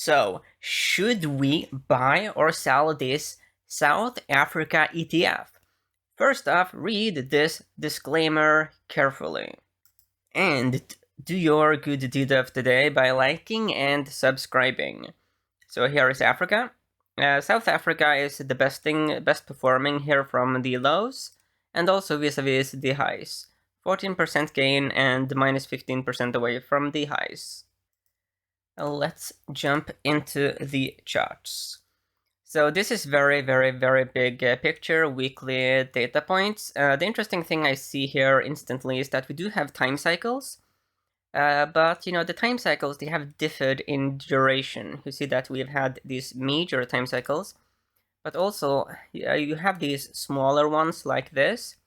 So, should we buy or sell this South Africa ETF? First off, read this disclaimer carefully. And do your good deed of the day by liking and subscribing. So here is Africa. South Africa is the best performing here from the lows, and also vis-a-vis the highs. 14% gain and minus 15% away from the highs. Let's jump into the charts. So this is very big picture, weekly data points. The interesting thing I see here instantly is that we do have time cycles, but the time cycles, they have differed in duration. You see that we've had these major time cycles, but also you have these smaller ones like this.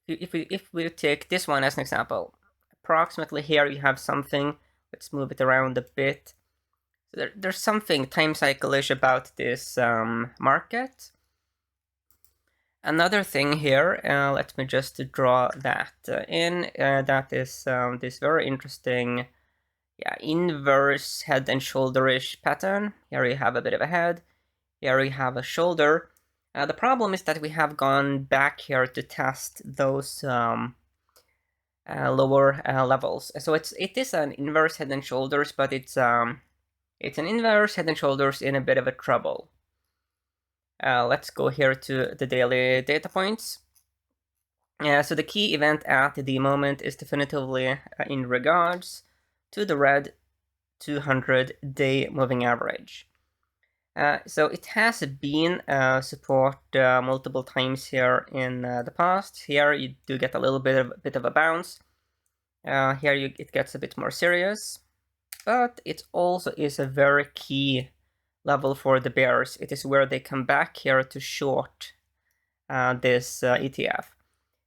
If we take this one as an example, approximately here you have something. Let's move it around a bit. So there's something time cycle-ish about this market. Another thing here, let me just draw that in. That is this very interesting, inverse head and shoulder-ish pattern. Here you have a bit of a head. Here you have a shoulder. The problem is that we have gone back here to test those lower levels. So it is an inverse head and shoulders, but it's an inverse head and shoulders in a bit of a trouble. Let's go here to the daily data points. So the key event at the moment is definitively in regards to the red 200-day moving average. So it has been support multiple times here in the past. Here you do get a little bit of a bounce. Here it gets a bit more serious, but it also is a very key level for the bears. It is where they come back here to short this ETF.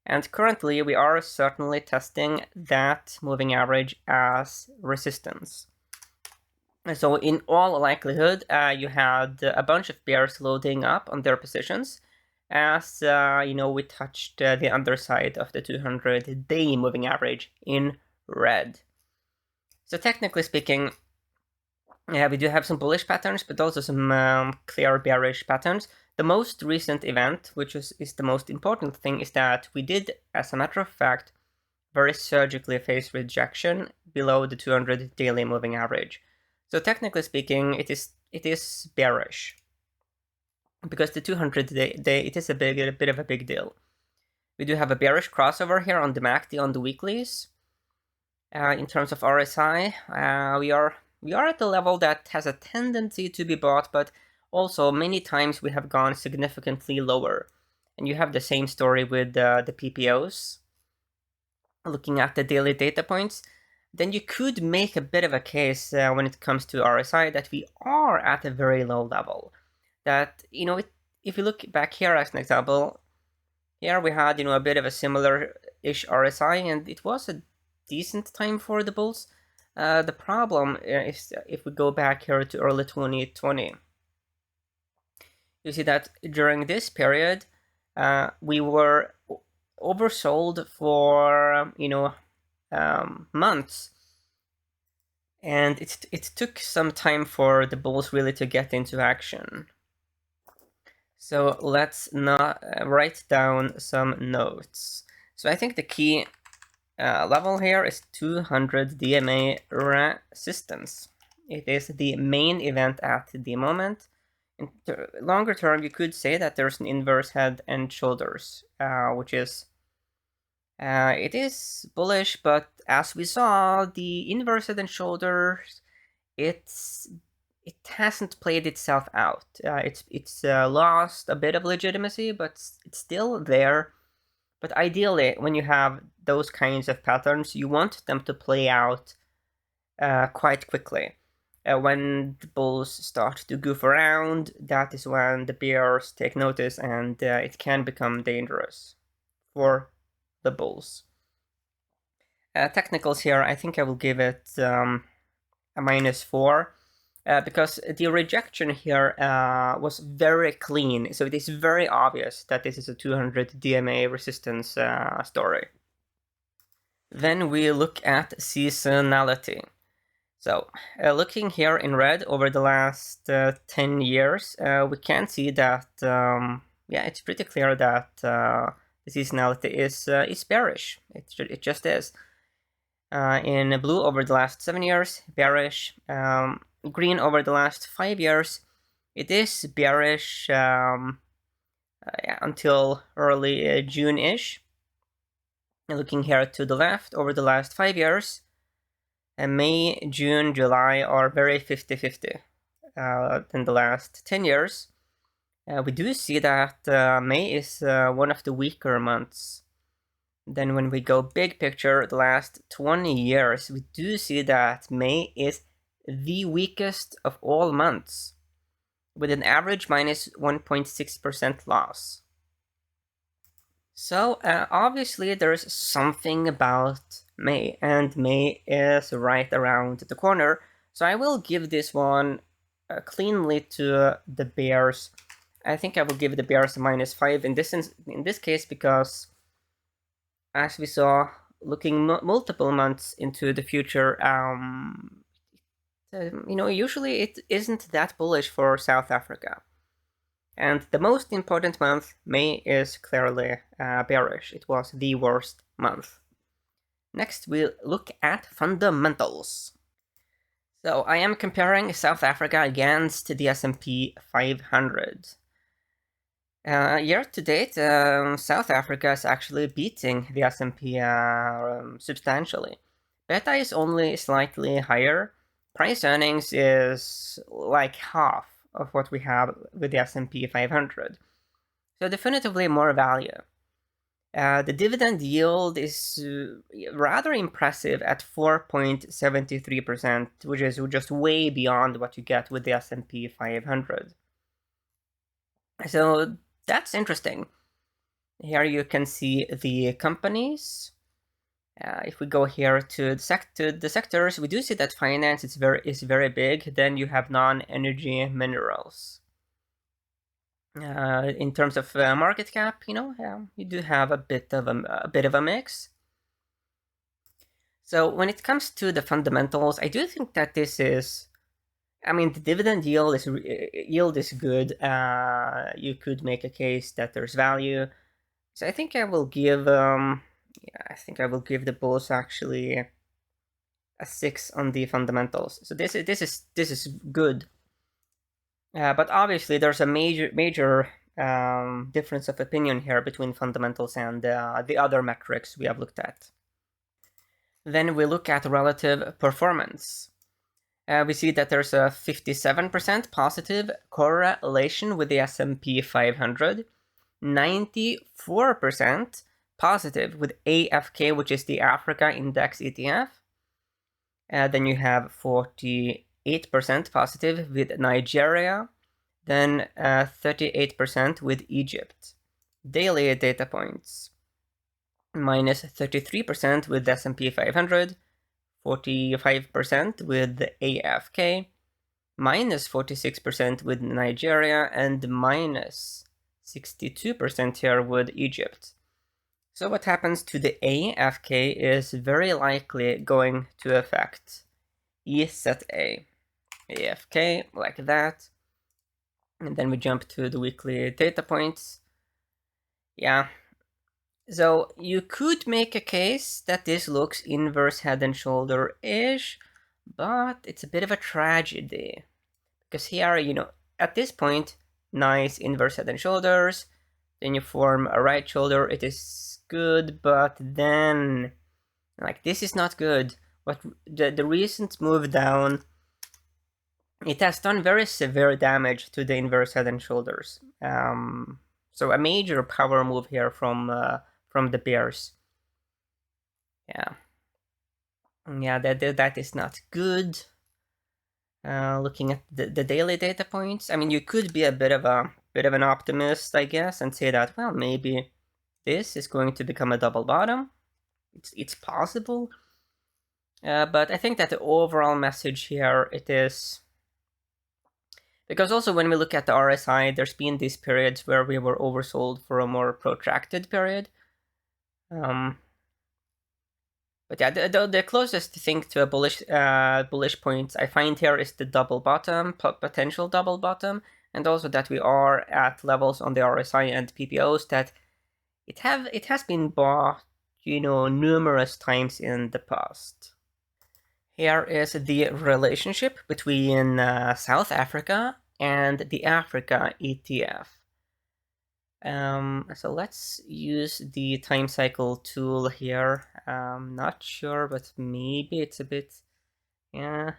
And currently we are certainly testing that moving average as resistance. So in all likelihood, you had a bunch of bears loading up on their positions as, we touched the underside of the 200-day moving average in red. So technically speaking, we do have some bullish patterns, but also some clear bearish patterns. The most recent event, which is the most important thing, is that we did, as a matter of fact, very surgically face rejection below the 200 daily moving average. So technically speaking, it is bearish, because the 200-day it is a bit of a big deal. We do have a bearish crossover here on the MACD on the weeklies. In terms of RSI, we are at the level that has a tendency to be bought, but also many times we have gone significantly lower. And you have the same story with the PPOs. Looking at the daily data points, then you could make a bit of a case when it comes to RSI that we are at a very low level. That, if you look back here as an example, here we had, a bit of a similar-ish RSI, and it was a decent time for the bulls. The problem is if we go back here to early 2020, you see that during this period, we were oversold for, months. And it took some time for the bulls really to get into action. So let's not write down some notes. So I think the key level here is 200 DMA resistance. It is the main event at the moment. In longer term, you could say that there's an inverse head and shoulders, which is it is bullish, but as we saw, the inverse head and shoulders, it hasn't played itself out. It's lost a bit of legitimacy, but it's still there. But ideally, when you have those kinds of patterns, you want them to play out quite quickly. When the bulls start to goof around, that is when the bears take notice, and it can become dangerous for the bulls. Technicals here, I think I will give it a -4. Because the rejection here was very clean, so it is very obvious that this is a 200 DMA resistance story. Then we look at seasonality. So looking here in red over the last 10 years, we can see that, yeah, it's pretty clear that the seasonality is bearish. It just is. In blue over the last 7 years, bearish. Green over the last 5 years, it is bearish yeah, until early June-ish. Looking here to the left over the last 5 years, May, June, July are very 50-50 in the last 10 years. We do see that May is one of the weaker months. Then when we go big picture, the last 20 years, we do see that May is the weakest of all months, with an average minus 1.6% loss. So obviously there's something about May, and May is right around the corner. So I will give this one cleanly to the bears. I think I will give the bears a -5 in this case, because as we saw, looking multiple months into the future, you know, usually it isn't that bullish for South Africa. And the most important month, May, is clearly bearish. It was the worst month. Next, we'll look at fundamentals. So I am comparing South Africa against the S&P 500. Year to date, South Africa is actually beating the S&P substantially. Beta is only slightly higher. Price earnings is like half of what we have with the S&P 500. So definitively more value. The dividend yield is rather impressive at 4.73%, which is just way beyond what you get with the S&P 500. So that's interesting. Here you can see the companies. If we go here to the sectors, we do see that finance is very big. Then you have non-energy minerals. In terms of market cap, you know, you do have a bit of a mix. So when it comes to the fundamentals, I do think that this is, I mean, the dividend yield is good. You could make a case that there's value. So I think I will give I think I will give the bulls actually a 6 on the fundamentals. So this is good. But obviously there's a major difference of opinion here between fundamentals and the other metrics we have looked at. Then we look at relative performance. We see that there's a 57% positive correlation with the S&P 500, 94% positive with AFK, which is the Africa Index ETF. Then you have 48% positive with Nigeria, then 38% with Egypt. Daily data points: minus 33% with S&P 500, 45% with AFK, minus 46% with Nigeria, and minus 62% here with Egypt. So what happens to the AFK is very likely going to affect EZA. AFK, like that. And then we jump to the weekly data points. Yeah. So you could make a case that this looks inverse head and shoulder-ish, but it's a bit of a tragedy. Because here, you know, at this point, nice inverse head and shoulders. Then you form a right shoulder. It is good, but then, like, this is not good. But the recent move down, it has done very severe damage to the inverse head and shoulders. So a major power move here from the bears. Yeah, that is not good. Looking at the daily data points, I mean, you could be a bit of an optimist, I guess, and say that, well, maybe this is going to become a double bottom. It's possible. But I think that the overall message here, it is, because also when we look at the RSI, there's been these periods where we were oversold for a more protracted period. But But yeah, the closest thing to a bullish point I find here is the double bottom, potential double bottom, and also that we are at levels on the RSI and PPOs that it has been bought, numerous times in the past. Here is the relationship between South Africa and the Africa ETF. So let's use the time cycle tool here. Not sure, but maybe it's a bit, yeah.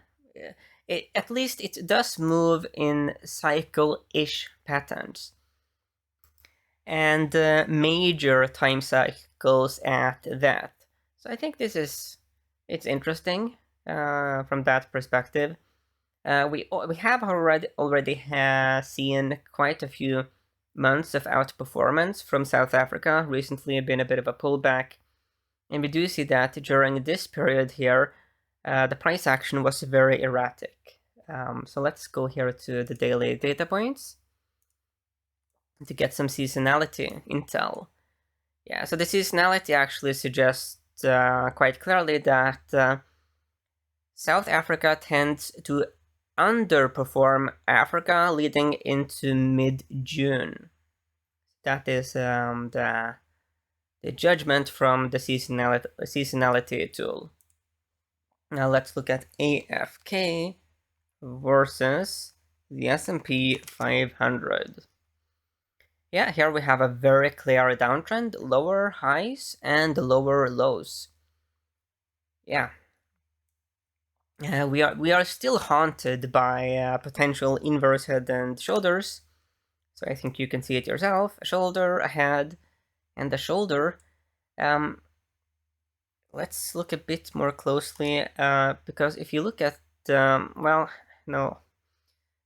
At least it does move in cycle-ish patterns. And major time cycles at that. So I think it's interesting from that perspective. We have already seen quite a few months of outperformance from South Africa. Recently been a bit of a pullback, and we do see that during this period here, the price action was very erratic. So let's go here to the daily data points to get some seasonality intel. Yeah, so the seasonality actually suggests quite clearly that South Africa tends to underperform Africa leading into mid-June. That is the judgment from the seasonality tool. Now let's look at AFK versus the S&P 500. Yeah, here we have a very clear downtrend, lower highs and lower lows. Yeah. We are still haunted by potential inverse head and shoulders. So I think you can see it yourself. A shoulder, a head, and a shoulder. Let's look a bit more closely because if you look at, well, no.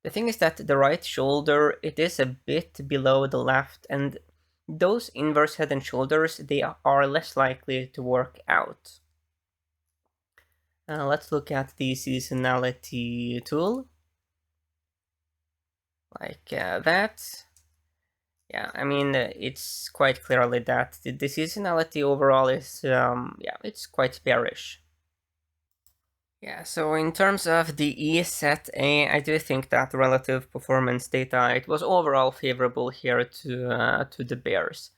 The thing is that the right shoulder, it is a bit below the left, and those inverse head and shoulders, they are less likely to work out. Let's look at the seasonality tool. Like that. Yeah, I mean, it's quite clearly that the seasonality overall is, yeah, it's quite bearish. Yeah, so in terms of the EZA, I do think that relative performance data, it was overall favorable here to the bears.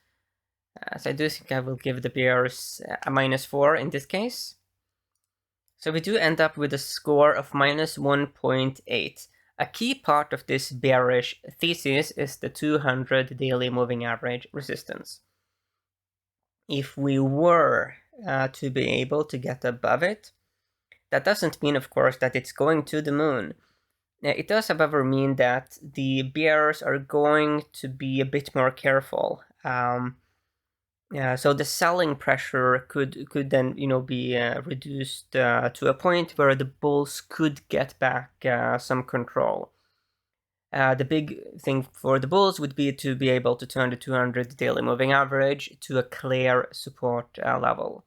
So I do think I will give the bears a -4 in this case. So we do end up with a score of -1.8. A key part of this bearish thesis is the 200 daily moving average resistance. If we were to be able to get above it, that doesn't mean, of course, that it's going to the moon. It does, however, mean that the bears are going to be a bit more careful. So the selling pressure could then, be reduced to a point where the bulls could get back some control. The big thing for the bulls would be to be able to turn the 200 daily moving average to a clear support level.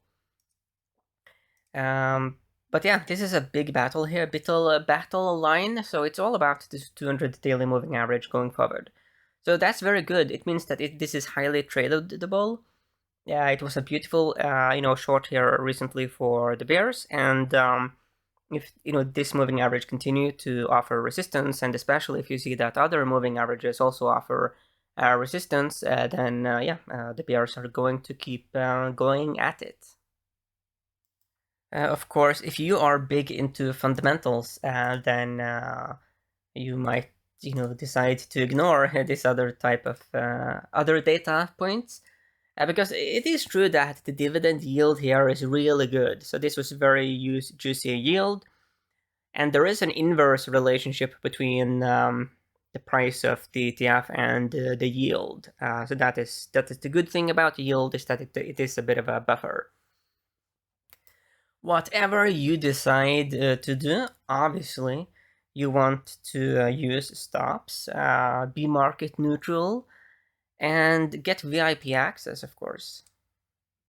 But yeah, this is a big battle here, battle line, so it's all about this 200 daily moving average going forward. So that's very good. It means that this is highly tradable. Yeah, it was a beautiful, short here recently for the bears, and if this moving average continue to offer resistance, and especially if you see that other moving averages also offer resistance, then the bears are going to keep going at it. Of course, if you are big into fundamentals, then you might, decide to ignore this other type of other data points, because it is true that the dividend yield here is really good. So this was very juicy yield, and there is an inverse relationship between the price of the ETF and the yield. So that is the good thing about yield, is that it is a bit of a buffer. Whatever you decide to do, obviously, you want to use stops, be market neutral, and get VIP access, of course.